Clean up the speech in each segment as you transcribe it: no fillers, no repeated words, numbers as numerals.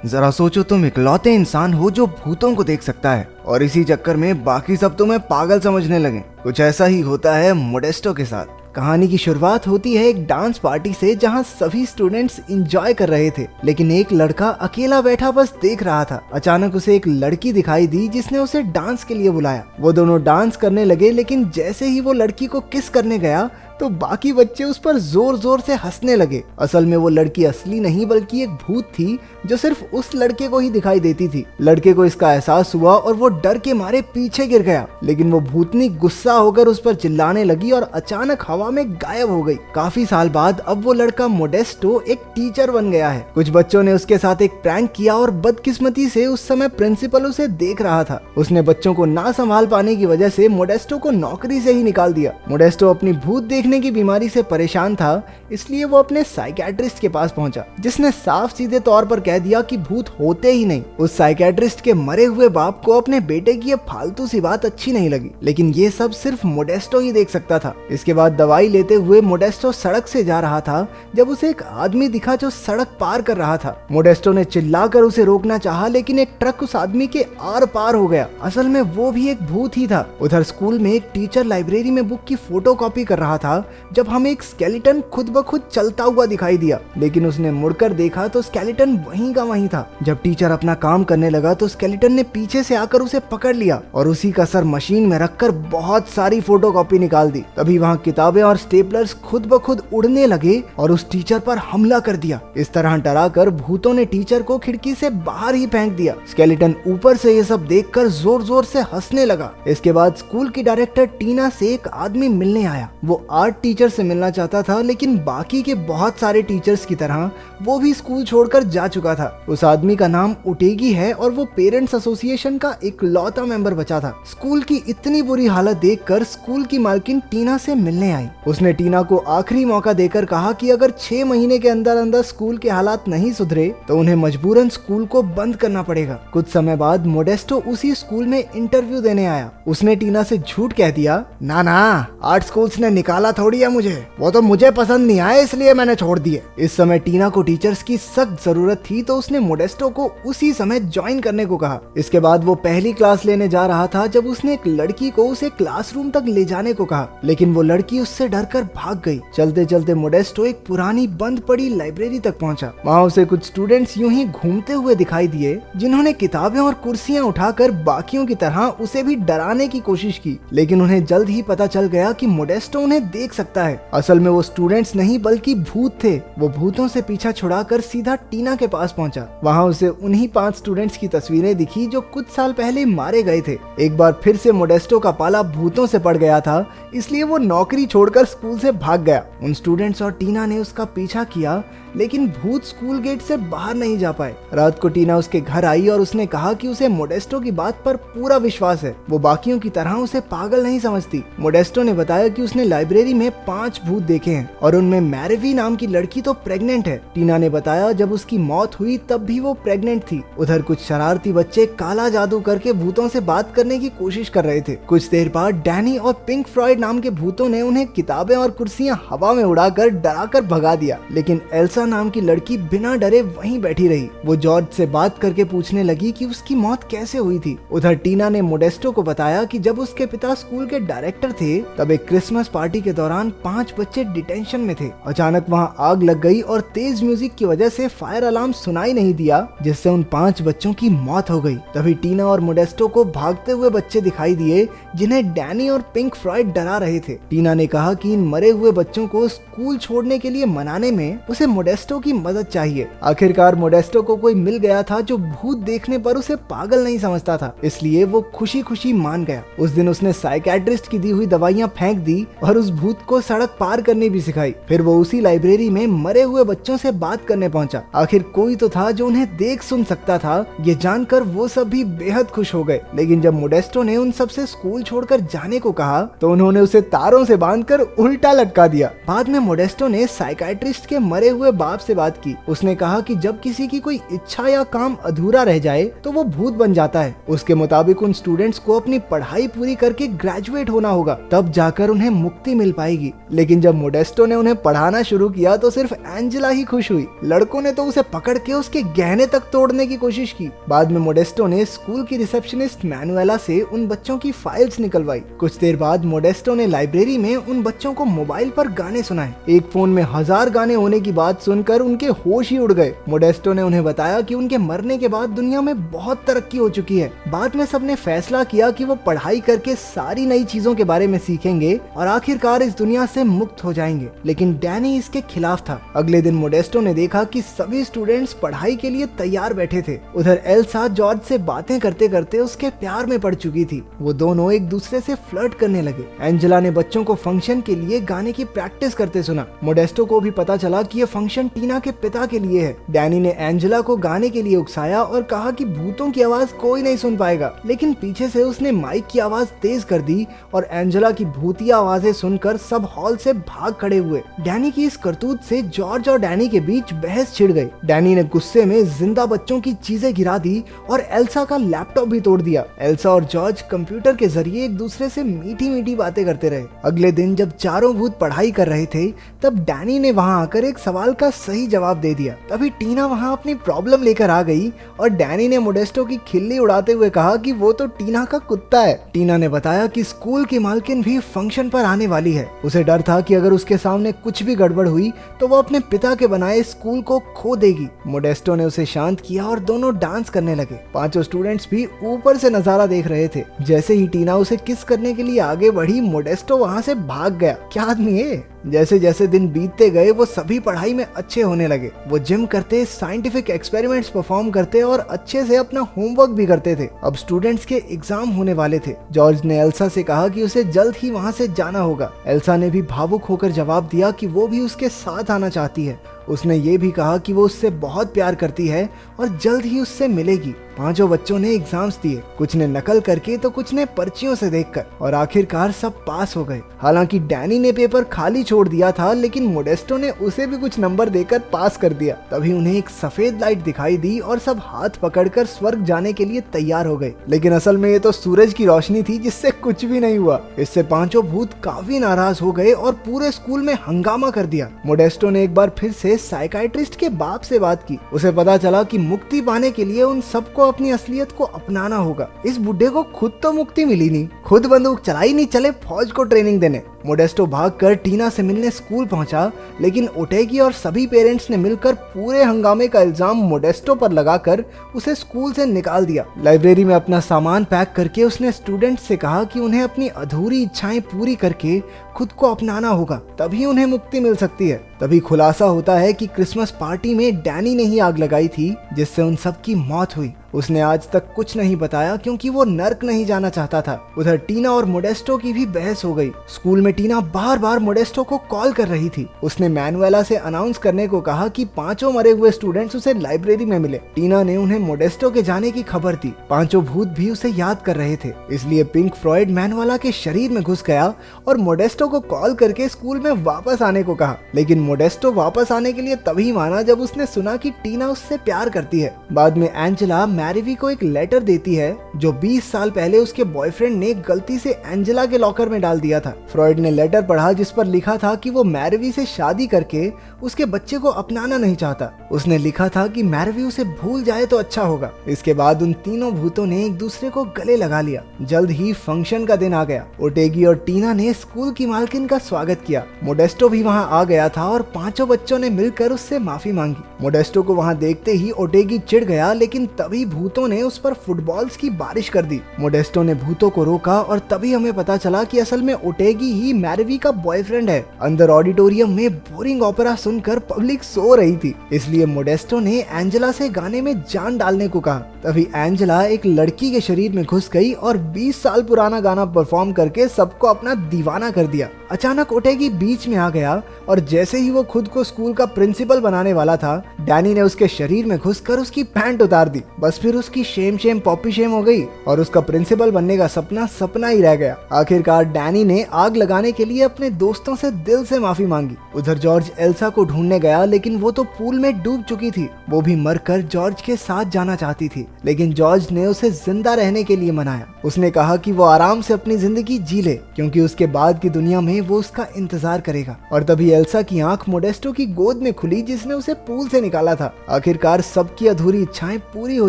जरा सोचो, तुम इकलौते इंसान हो जो भूतों को देख सकता है और इसी चक्कर में बाकी सब तुम्हें पागल समझने लगे। कुछ ऐसा ही होता है मोडेस्टो के साथ। कहानी की शुरुआत होती है एक डांस पार्टी से जहां सभी स्टूडेंट्स एंजॉय कर रहे थे, लेकिन एक लड़का अकेला बैठा बस देख रहा था। अचानक उसे एक लड़की दिखाई दी जिसने उसे डांस के लिए बुलाया। वो दोनों डांस करने लगे, लेकिन जैसे ही वो लड़की को किस करने गया तो बाकी बच्चे उस पर जोर जोर से हंसने लगे। असल में वो लड़की असली नहीं बल्कि एक भूत थी जो सिर्फ उस लड़के को ही दिखाई देती थी। लड़के को इसका एहसास हुआ और वो डर के मारे पीछे गिर गया, लेकिन वो भूतनी गुस्सा होकर उस पर चिल्लाने लगी और अचानक हवा में गायब हो गई। काफी साल बाद अब वो लड़का मोडेस्टो एक टीचर बन गया है। कुछ बच्चों ने उसके साथ एक प्रैंक किया और बदकिस्मती से उस समय प्रिंसिपल उसे देख रहा था। उसने बच्चों को ना संभाल पाने की वजह से मोडेस्टो को नौकरी से ही निकाल दिया। मोडेस्टो अपनी भूत देखने की बीमारी से परेशान था, इसलिए वो अपने साइकियाट्रिस्ट के पास पहुंचा, जिसने साफ सीधे तौर पर कह दिया कि भूत होते ही नहीं। उस साइकियाट्रिस्ट के मरे हुए बाप को अपने बेटे की ये फालतू सी बात अच्छी नहीं लगी, लेकिन ये सब सिर्फ मोडेस्टो ही देख सकता था। इसके बाद दवाई लेते हुए मोडेस्टो सड़क से जा रहा था जब उसे एक आदमी दिखा जो सड़क पार कर रहा था। मोडेस्टो ने चिल्लाकर उसे रोकना चाहा, लेकिन एक ट्रक उस आदमी के आर पार हो गया। असल में वो भी एक भूत ही था। उधर स्कूल में एक टीचर लाइब्रेरी में बुक की फोटोकॉपी कर रहा था जब हमें एक स्केलेटन खुद ब खुद चलता हुआ दिखाई दिया, लेकिन उसने मुड़कर देखा तो स्केलेटन वहीं का वहीं था। जब टीचर अपना काम करने लगा तो स्केलेटन ने पीछे से आकर उसे पकड़ लिया और उसी का सर मशीन में रखकर बहुत सारी फोटोकॉपी निकाल दी। तभी वहाँ किताबें और स्टेपलर्स खुद ब खुद उड़ने लगे और उस टीचर पर हमला कर दिया। इस तरह डराकर भूतों ने टीचर को खिड़की से बाहर ही फेंक दिया। स्केलेटन ऊपर से ये सब देखकर जोर जोर से हंसने लगा। इसके बाद स्कूल की डायरेक्टर टीना से एक आदमी मिलने आया। वो आर्ट टीचर से मिलना चाहता था, लेकिन बाकी के बहुत सारे टीचर्स की तरह वो भी स्कूल छोड़कर जा चुका था। उस आदमी का नाम उटेगी है और वो पेरेंट्स एसोसिएशन का इकलौता मेंबर बचा था। स्कूल की इतनी बुरी हालत देखकर स्कूल की मालकिन टीना से मिलने आई। उसने टीना को आखिरी मौका देकर कहा कि अगर 6 महीने के अंदर अंदर स्कूल के हालात नहीं सुधरे तो उन्हें मजबूरन स्कूल को बंद करना पड़ेगा। कुछ समय बाद मोडेस्टो उसी स्कूल में इंटरव्यू देने आया। उसने टीना से झूठ कह दिया, ना ना, आर्ट स्कूल्स ने निकाला थोड़ी है मुझे, वो तो मुझे पसंद नहीं आया इसलिए मैंने छोड़ दिए। इस समय टीना को टीचर्स की सख्त जरूरत थी तो उसने मोडेस्टो को उसी समय ज्वाइन करने को कहा। इसके बाद वो पहली क्लास लेने जा रहा था जब उसने एक लड़की को उसे क्लासरूम तक ले जाने को कहा, लेकिन वो लड़की उससे डरकर भाग गई। चलते चलते मोडेस्टो एक पुरानी बंद पड़ी लाइब्रेरी तक पहुंचा। वहाँ उसे कुछ स्टूडेंट्स यूं ही घूमते हुए दिखाई दिए, जिन्होंने किताबें और कुर्सियां उठाकर बाकियों की तरह उसे भी डराने की कोशिश की, लेकिन उन्हें जल्द ही पता चल गया कि मोडेस्टो उन्हें देख सकता है। असल में वो स्टूडेंट्स नहीं बल्कि भूत थे। वो भूतों से पीछा छुड़ाकर सीधा टीना के पास पहुंचा। वहाँ उसे उन्हीं 5 स्टूडेंट्स की तस्वीरें दिखी जो कुछ साल पहले मारे गए थे। एक बार फिर से मोडेस्टो का पाला भूतों से पड़ गया था, इसलिए वो नौकरी छोड़कर स्कूल से भाग गया। उन स्टूडेंट्स और टीना ने उसका पीछा किया, लेकिन भूत स्कूल गेट से बाहर नहीं जा पाए। रात को टीना उसके घर आई और उसने कहा कि उसे मोडेस्टो की बात पर पूरा विश्वास है। वो बाकियों की तरह उसे पागल नहीं समझती। मोडेस्टो ने बताया कि उसने लाइब्रेरी में 5 भूत देखे हैं और उनमें मैरवी नाम की लड़की तो प्रेग्नेंट है। टीना ने बताया जब उसकी मौत हुई तब भी वो प्रेग्नेंट थी। उधर कुछ शरारती बच्चे काला जादू करके भूतों से बात करने की कोशिश कर रहे थे। कुछ देर बाद डैनी और पिंक फ्लॉयड नाम के भूतों ने उन्हें किताबें और कुर्सियां हवा में उड़ाकर डराकर भगा दिया, लेकिन एल्सा नाम की लड़की बिना डरे वहीं बैठी रही। वो जॉर्ज से बात करके पूछने लगी कि उसकी मौत कैसे हुई थी। उधर टीना ने मोडेस्टो को बताया कि जब उसके पिता स्कूल के डायरेक्टर थे तब एक क्रिसमस पार्टी के दौरान 5 बच्चे डिटेंशन में थे। अचानक वहां आग लग गई और तेज म्यूजिक की वजह से फायर अलार्म सुनाई नहीं दिया, जिससे उन 5 बच्चों की मौत हो गई। तभी टीना और मोडेस्टो को भागते हुए बच्चे दिखाई दिए जिन्हें डैनी और पिंक फ्लॉयड डरा रहे थे। टीना ने कहा कि इन मरे हुए बच्चों को स्कूल छोड़ने के लिए मनाने में उसे मोडेस्टो की मदद चाहिए। आखिरकार मोडेस्टो को कोई मिल गया था जो भूत देखने पर उसे पागल नहीं समझता था, इसलिए वो खुशी खुशी मान गया। उस दिन उसने साइकियाट्रिस्ट की दी हुई दवाइयां फेंक दी और उस भूत को सड़क पार करनी भी सिखाई। फिर वो उसी लाइब्रेरी में मरे हुए बच्चों से बात करने पहुंचा। आखिर कोई तो था जो उन्हें देख सुन सकता था। ये जानकर वो सब भी बेहद खुश हो गए, लेकिन जब मोडेस्टो ने उन सब से स्कूल छोड़कर जाने को कहा तो उन्होंने उसे तारों से बांधकर उल्टा लटका दिया। बाद में मोडेस्टो ने साइकियाट्रिस्ट के मरे हुए बाप से बात की। उसने कहा कि जब किसी की कोई इच्छा या काम अधूरा रह जाए तो वो भूत बन जाता है। उसके मुताबिक उन स्टूडेंट्स को अपनी पढ़ाई पूरी करके ग्रेजुएट होना होगा, तब जाकर उन्हें मुक्ति मिल पाएगी। लेकिन जब मोडेस्टो ने उन्हें पढ़ाना शुरू किया तो सिर्फ एंजेला ही खुश हुई। लड़कों ने तो उसे पकड़ के उसके गहने तक तोड़ने की कोशिश की। बाद में मोडेस्टो ने स्कूल की रिसेप्शनिस्ट मैनुएला से उन बच्चों की फाइल्स निकलवाई। कुछ देर बाद मोडेस्टो ने लाइब्रेरी में उन बच्चों को मोबाइल पर गाने सुनाए। एक फोन में 1000 गाने होने की बात सुनकर उनके होश ही उड़ गए। मोडेस्टो ने उन्हें बताया कि उनके मरने के बाद दुनिया में बहुत तरक्की हो चुकी है। बाद में सबने फैसला किया कि वो पढ़ाई करके सारी नई चीजों के बारे में सीखेंगे और आखिरकार इस दुनिया से मुक्त हो जाएंगे। लेकिन डैनी इसके खिलाफ था। अगले दिन मोडेस्टो ने देखा कि सभी स्टूडेंट्स पढ़ाई के लिए तैयार बैठे थे। उधर एल्सा जॉर्ज से बातें करते करते उसके प्यार में पड़ चुकी थी। वो दोनों एक दूसरे से फ्लर्ट करने लगे। एंजेला ने बच्चों को फंक्शन के लिए गाने की प्रैक्टिस करते सुना। मोडेस्टो को भी पता चला कि ये फंक्शन टीना के पिता के लिए है। डैनी ने एंजेला को गाने के लिए उकसाया और कहा कि भूतों की आवाज कोई नहीं सुन पाएगा। लेकिन पीछे से उसने माइक की आवाज तेज कर दी और एंजेला की भूतिया आवाजें सुनकर सब हॉल से भाग खड़े हुए। डैनी की इस करतूत से जॉर्ज और डैनी के बीच बहस छिड़ गई। डैनी ने गुस्से में जिंदा बच्चों की चीजें गिरा दी और एल्सा का लैपटॉप भी तोड़ दिया। एल्सा और जॉर्ज कंप्यूटर के जरिए एक दूसरे से मीठी मीठी बातें करते रहे। अगले दिन जब चारों भूत पढ़ाई कर रहे थे तब डैनी ने वहां आकर एक सवाल का सही जवाब दे दिया। तभी टीना वहां अपनी प्रॉब्लम लेकर आ गई और डैनी ने मोडेस्टो की खिल्ली उड़ाते हुए कहा कि वो तो टीना का कुत्ता है। टीना ने बताया कि स्कूल की मालकिन भी फंक्शन पर आने वाली है। उसे डर था कि अगर उसके सामने कुछ भी गड़बड़ हुई तो वो अपने पिता के बनाए स्कूल को खो देगी। मोडेस्टो ने उसे शांत किया और दोनों डांस करने लगे। पांचों स्टूडेंट्स भी ऊपर से नजारा देख रहे थे। जैसे ही टीना उसे किस करने के लिए आगे बढ़ी, मोडेस्टो वहां से भाग गया। क्या आदमी है। जैसे जैसे दिन बीतते गए वो सभी पढ़ाई में अच्छे होने लगे। वो जिम करते, साइंटिफिक एक्सपेरिमेंट्स परफॉर्म करते और अच्छे से अपना होमवर्क भी करते थे। अब स्टूडेंट्स के एग्जाम होने वाले थे। जॉर्ज ने एल्सा से कहा कि उसे जल्द ही वहां से जाना होगा। एल्सा ने भी भावुक होकर जवाब दिया कि वो भी उसके साथ आना चाहती है। उसने ये भी कहा कि वो उससे बहुत प्यार करती है और जल्द ही उससे मिलेगी। पांचों बच्चों ने एग्जाम्स दिए, कुछ ने नकल करके तो कुछ ने पर्चियों से देखकर, और आखिरकार सब पास हो गए। हालांकि डैनी ने पेपर खाली छोड़ दिया था, लेकिन मोडेस्टो ने उसे भी कुछ नंबर देकर पास कर दिया। तभी उन्हें एक सफेद लाइट दिखाई दी और सब हाथ पकड़कर स्वर्ग जाने के लिए तैयार हो गए। लेकिन असल में ये तो सूरज की रोशनी थी जिससे कुछ भी नहीं हुआ। इससे पांचों भूत काफी नाराज हो गए और पूरे स्कूल में हंगामा कर दिया। मोडेस्टो ने एक बार फिर से साइकाइट्रिस्ट के बाप से बात की। उसे पता चला कि मुक्ति पाने के लिए उन सबको अपनी असलियत को अपनाना होगा। इस बुढ़े को खुद तो मुक्ति मिली नहीं, खुद बंदूक चलाई नहीं, चले फौज को ट्रेनिंग देने। मोडेस्टो भागकर टीना से मिलने स्कूल पहुंचा, लेकिन ओटेगी और सभी पेरेंट्स ने मिलकर पूरे हंगामे का इल्जाम मोडेस्टो पर लगाकर उसे स्कूल से निकाल दिया। लाइब्रेरी में अपना सामान पैक करके उसने स्टूडेंट्स से कहा कि उन्हें अपनी अधूरी इच्छाएं पूरी करके खुद को अपनाना होगा, तभी उन्हें मुक्ति मिल सकती है। तभी खुलासा होता है कि क्रिसमस पार्टी में डैनी ने ही आग लगाई थी, जिससे उन सब की मौत हुई। उसने आज तक कुछ नहीं बताया क्योंकि वो नर्क नहीं जाना चाहता था। उधर टीना और मोडेस्टो की भी बहस हो गई। स्कूल में टीना बार बार मोडेस्टो को कॉल कर रही थी। उसने मैनुएला से अनाउंस करने को कहा कि पांचों मरे हुए स्टूडेंट्स उसे लाइब्रेरी में मिले। टीना ने उन्हें मोडेस्टो के जाने की खबर दी। पांचों भूत भी उसे याद कर रहे थे, इसलिए पिंक फ्लॉयड मैनुएला के शरीर में घुस गया और मोडेस्टो को कॉल करके स्कूल में वापस आने को कहा। लेकिन मोडेस्टो वापस आने के लिए तभी माना जब उसने सुना कि टीना उससे प्यार करती है। बाद में एंजेला मैरीवी को एक लेटर देती है जो 20 साल पहले उसके बॉयफ्रेंड ने गलती से एंजेला के लॉकर में डाल दिया था। फ्रॉयड ने लेटर पढ़ा जिस पर लिखा था कि वो मैरीवी से शादी करके उसके बच्चे को अपनाना नहीं चाहता। उसने लिखा था कि मैरीवी उसे भूल जाए तो अच्छा होगा। इसके बाद उन तीनों भूतों ने एक दूसरे को गले लगा लिया। जल्द ही फंक्शन का दिन आ गया। ओटेगी और टीना ने स्कूल की मालकिन का स्वागत किया। मोडेस्टो भी वहां आ गया था और पांचों बच्चों ने मिलकर उससे माफी मांगी। मोडेस्टो को वहां देखते ही ओटेगी चिढ़ गया, लेकिन तभी भूतों ने उस पर फुटबॉल्स की बारिश कर दी। मोडेस्टो ने भूतों को रोका और तभी हमें पता चला कि असल में ओटेगी ही मैरीवी का बॉयफ्रेंड है। अंदर ऑडिटोरियम में बोरिंग ओपेरा सुनकर पब्लिक सो रही थी, इसलिए मोडेस्टो ने एंजेला से गाने में जान डालने को कहा। तभी एंजेला एक लड़की के शरीर में घुस गई और 20 साल पुराना गाना परफॉर्म करके सबको अपना दीवाना कर दिया। अचानक ओटेगी बीच में आ गया और जैसे ही वो खुद को स्कूल का प्रिंसिपल बनाने वाला था, डैनी ने उसके शरीर में घुसकर उसकी पैंट उतार दी। बस फिर उसकी शेम पॉपी शेम हो गई और उसका प्रिंसिपल बनने का सपना सपना ही रह गया। आखिरकार डैनी ने आग लगाने के लिए अपने दोस्तों से दिल से माफी मांगी। उधर जॉर्ज एल्सा को ढूंढने गया, लेकिन वो तो पूल में डूब चुकी थी। वो भी मरकर जॉर्ज के साथ जाना चाहती थी, लेकिन जॉर्ज ने उसे जिंदा रहने के लिए मनाया। उसने कहा कि वो आराम से अपनी जिंदगी जी ले, क्योंकि उसके बाद की दुनिया में वो उसका इंतजार करेगा। और तभी एल्सा की आंख मोडेस्टो की गोद में खुली, जिसने उसे पूल से निकाला था। आखिरकार सबकी अधूरी इच्छाएं पूरी हो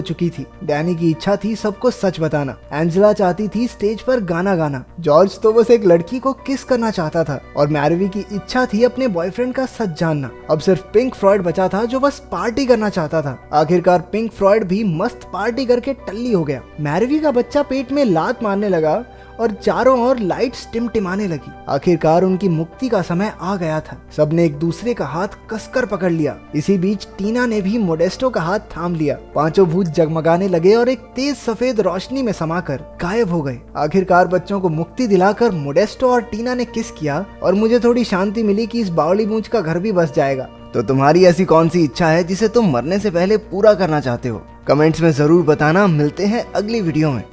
चुकी थी। डैनी की इच्छा थी सबको सच बताना, एंजेला चाहती थी स्टेज पर गाना गाना, जॉर्ज तो बस एक लड़की को किस करना चाहता था, और मैरवी की इच्छा थी अपने बॉयफ्रेंड का सच जानना। अब सिर्फ पिंक फ्लॉयड बचा था जो बस पार्टी करना चाहता था। आखिरकार पिंक फ्लॉयड भी मस्त पार्टी करके टल्ली हो गया। मैरवी का बच्चा पेट में लात मारने लगा और चारों ओर लाइट्स टिमटिमाने लगी। आखिरकार उनकी मुक्ति का समय आ गया था। सबने एक दूसरे का हाथ कसकर पकड़ लिया। इसी बीच टीना ने भी मोडेस्टो का हाथ थाम लिया। पांचों भूत जगमगाने लगे और एक तेज सफेद रोशनी में समाकर गायब हो गए। आखिरकार बच्चों को मुक्ति दिलाकर मोडेस्टो और टीना ने किस किया और मुझे थोड़ी शांति मिली कि इस बावली मूंछ का घर भी बस जाएगा। तो तुम्हारी ऐसी कौन सी इच्छा है जिसे तुम मरने से पहले पूरा करना चाहते हो? कमेंट्स में जरूर बताना। मिलते हैं अगली वीडियो में।